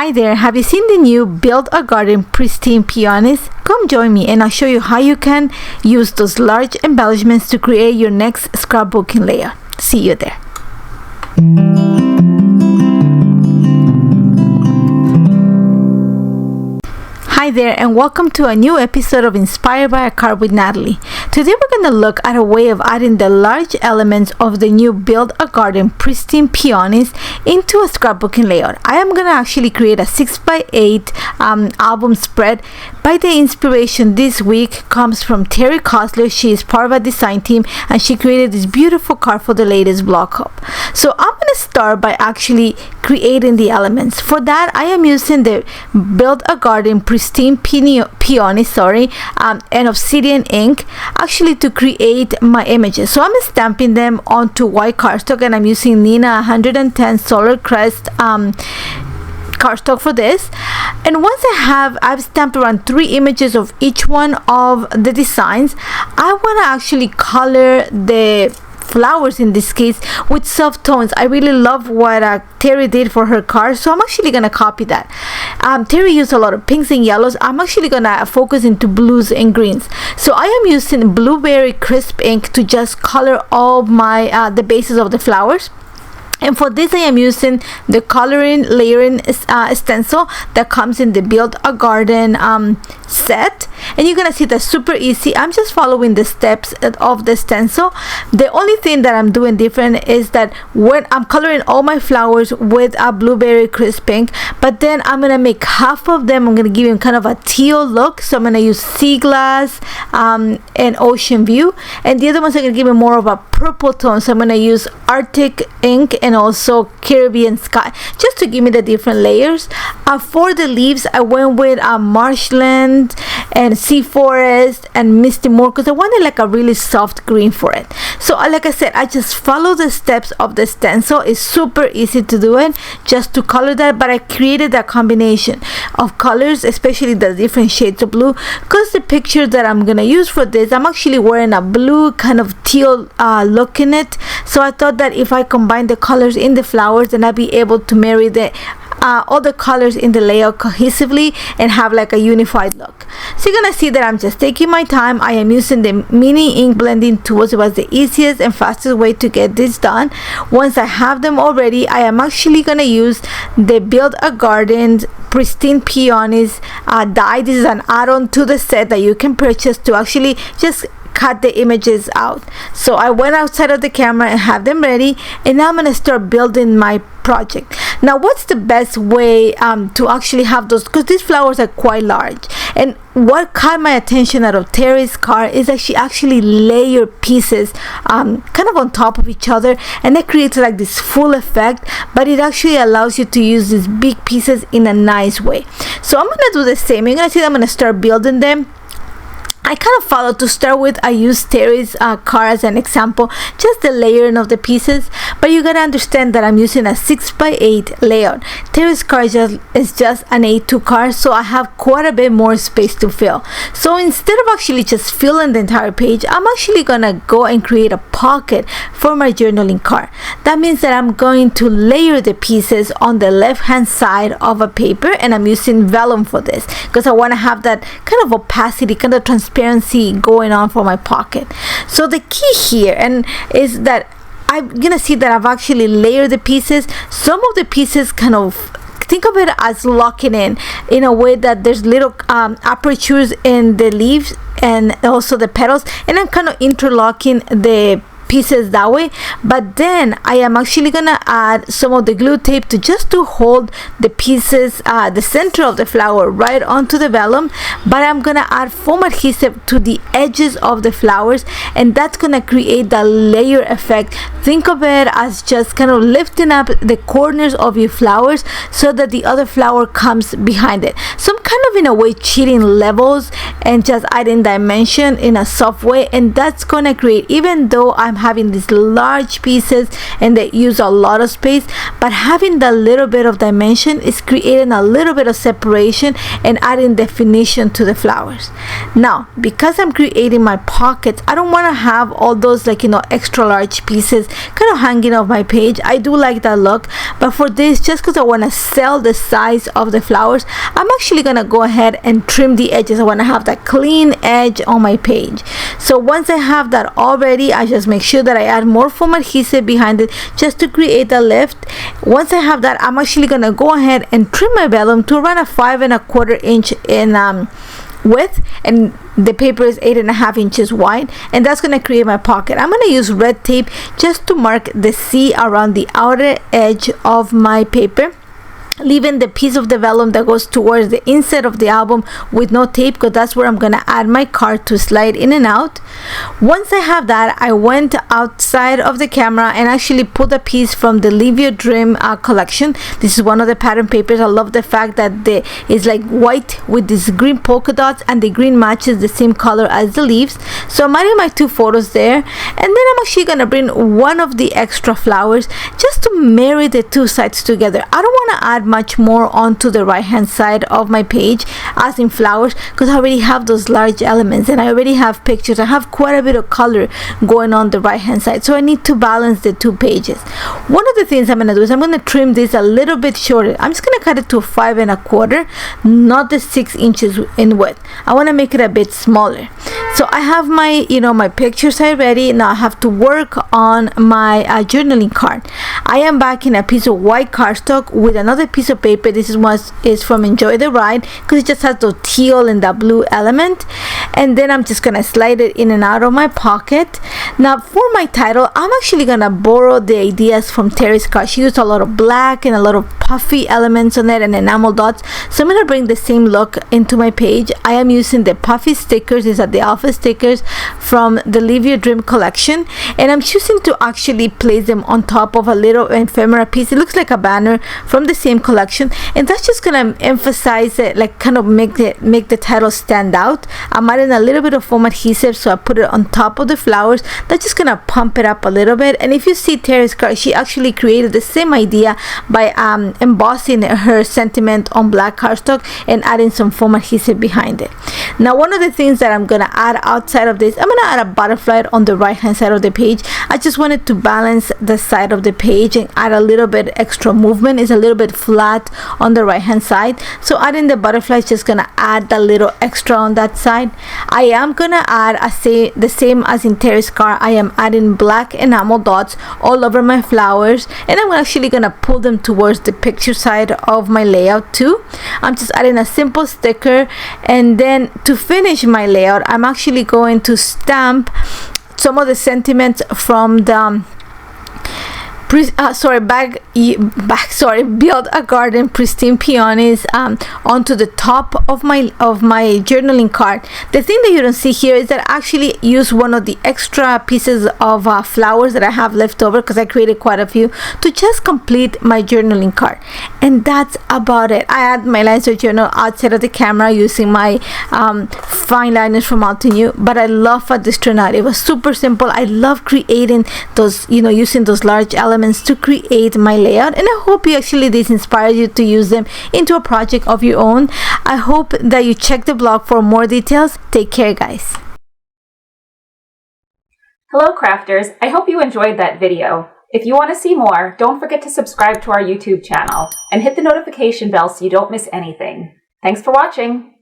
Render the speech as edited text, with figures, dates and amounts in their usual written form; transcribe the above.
Hi there, have you seen the new Build a Garden Pristine Peonies? Come join me and I'll show you how you can use those large embellishments to create your next scrapbooking layout. See you there. Hi there and welcome to a new episode of Inspired by a Card with Nathalie. Today we're going to look at a way of adding the large elements of the new Build a Garden Pristine Peonies into a scrapbooking layout. I am going to actually create a 6x8 album spread. By the inspiration this week comes from Terry Kosler. She is part of a design team and she created this beautiful card for the latest blog hub. So I'm going to start by actually creating the elements. For that I am using the Build a Garden Pristine Peonies and Obsidian ink actually to create my images. So I'm stamping them onto white cardstock and I'm using Nina 110 Solar Crest cardstock for this. And once I've stamped around 3 images of each one of the designs, I want to actually color the flowers in this case with soft tones. I really love what Terry did for her card, so I'm actually gonna copy that. Terry used a lot of pinks and yellows. I'm actually gonna focus into blues and greens. So I am using Blueberry Crisp ink to just color all my the bases of the flowers. And for this I am using the coloring layering stencil that comes in the Build a Garden set, and you're gonna see that's super easy. I'm just following the steps of the stencil. The only thing that I'm doing different is that when I'm coloring all my flowers with a Blueberry Crisp ink, but then I'm gonna make half of them, I'm gonna give them kind of a teal look, so I'm gonna use Sea Glass and Ocean View, and the other ones are gonna give me more of a purple tone, so I'm gonna use Arctic ink and also Caribbean Sky, just to give me the different layers. For the leaves I went with Marshland and Sea Forest and Misty Moor because I wanted like a really soft green for it. So like I said, I just follow the steps of the stencil. It's super easy to do it, just to color that, but I created that combination of colors, especially the different shades of blue, because the picture that I'm gonna use for this, I'm actually wearing a blue kind of teal look in it. So I thought that if I combine the colors in the flowers, then I'd be able to marry the all the colors in the layout cohesively and have like a unified look. So you're gonna see that I'm just taking my time. I am using the mini ink blending tools. It was the easiest and fastest way to get this done. Once I have them already, I am actually gonna use the Build a Garden Pristine Peonies die. This is an add-on to the set that you can purchase to actually just cut the images out. So I went outside of the camera and have them ready, and now I'm gonna start building my project. Now what's the best way to actually have those, because these flowers are quite large, and what caught my attention out of Terry's card is that she actually layer pieces kind of on top of each other, and that creates like this full effect, but it actually allows you to use these big pieces in a nice way. So I'm gonna do the same. You're gonna see that I'm gonna start building them. I kind of follow to start with. I use Terry's card as an example, just the layering of the pieces, but you gotta understand that I'm using a 6x8 layout. Terry's card is just an A2 card, so I have quite a bit more space to fill. So instead of actually just filling the entire page, I'm actually gonna go and create a pocket for my journaling card. That means that I'm going to layer the pieces on the left hand side of a paper, and I'm using vellum for this because I want to have that kind of opacity, kind of transparency going on for my pocket. So the key here is that I'm gonna see that I've actually layered the pieces. Some of the pieces kind of think of it as locking in a way that there's little apertures in the leaves and also the petals, and I'm kind of interlocking the pieces that way. But then I am actually gonna add some of the glue tape to hold the pieces, the center of the flower right onto the vellum, but I'm gonna add foam adhesive to the edges of the flowers, and that's gonna create the layer effect. Think of it as just kind of lifting up the corners of your flowers so that the other flower comes behind it. So I'm kind of in a way cheating levels and just adding dimension in a soft way, and that's gonna create, even though I'm having these large pieces and they use a lot of space, but having that little bit of dimension is creating a little bit of separation and adding definition to the flowers. Now, because I'm creating my pockets, I don't want to have all those, like, you know, extra large pieces kind of hanging off my page. I do like that look, but for this, just because I want to sell the size of the flowers, I'm actually gonna go ahead and trim the edges. I want to have that clean edge on my page. So once I have that all ready, I just make sure that I add more foam adhesive behind it just to create the lift. Once I have that, I'm actually gonna go ahead and trim my vellum to around a 5 1/4 inch in width, and the paper is 8 1/2 inches wide, and that's going to create my pocket. I'm going to use red tape just to mark the C around the outer edge of my paper, leaving the piece of the vellum that goes towards the inside of the album with no tape, because that's where I'm gonna add my card to slide in and out. Once I have that, I went outside of the camera and actually pulled a piece from the Leave Your Dream collection. This is one of the pattern papers. I love the fact that it's like white with these green polka dots, and the green matches the same color as the leaves. So I'm adding my 2 photos there, and then I'm actually gonna bring one of the extra flowers just to marry the 2 sides together. I don't want to add much more onto the right hand side of my page as in flowers, because I already have those large elements and I already have pictures. I have quite a bit of color going on the right hand side, so I need to balance the 2 pages. One of the things I'm gonna do is I'm gonna trim this a little bit shorter. I'm just gonna cut it to 5 1/4, not the 6 inches in width. I want to make it a bit smaller. So I have my, you know, my picture side ready. Now I have to work on my journaling card. I am back in a piece of white cardstock with another piece of paper. This is from Enjoy the Ride, because it just has the teal and the blue element, and then I'm just gonna slide it in and out of my pocket. Now for my title, I'm actually gonna borrow the ideas from Terry's card. She used a lot of black and a lot of puffy elements on it and enamel dots, so I'm gonna bring the same look into my page. I am using the puffy stickers. These are the alpha stickers from the Live Your Dream collection, and I'm choosing to actually place them on top of a little ephemera piece. It looks like a banner from the same collection, and that's just gonna emphasize it, like kind of make the title stand out. I'm adding a little bit of foam adhesive, so I put it on top of the flowers. That's just gonna pump it up a little bit. And if you see Terry's card, she actually created the same idea by embossing her sentiment on black cardstock and adding some foam adhesive behind it. Now one of the things that I'm gonna add outside of this, I'm gonna add a butterfly on the right hand side of the page. I just wanted to balance the side of the page and add a little bit extra movement. It's a little bit flat on the right hand side, so adding the butterfly is just gonna add a little extra on that side. I am gonna add the same as in Terry's card. I am adding black enamel dots all over my flowers, and I'm actually gonna pull them towards the picture side of my layout too. I'm just adding a simple sticker, and then to finish my layout, I'm actually going to stamp some of the sentiments from the Build a Garden Pristine Peonies onto the top of my journaling card. The thing that you don't see here is that I actually use one of the extra pieces of flowers that I have left over, because I created quite a few, to just complete my journaling card. And that's about it. I add my lines of journal outside of the camera using my fine liners from Altenew, but I love how this turned out. It was super simple. I love creating those, you know, using those large elements to create my layout, and I hope this inspires you to use them into a project of your own. I hope that you check the blog for more details. Take care, guys. Hello crafters, I hope you enjoyed that video. If you want to see more, don't forget to subscribe to our YouTube channel and hit the notification bell so you don't miss anything. Thanks for watching!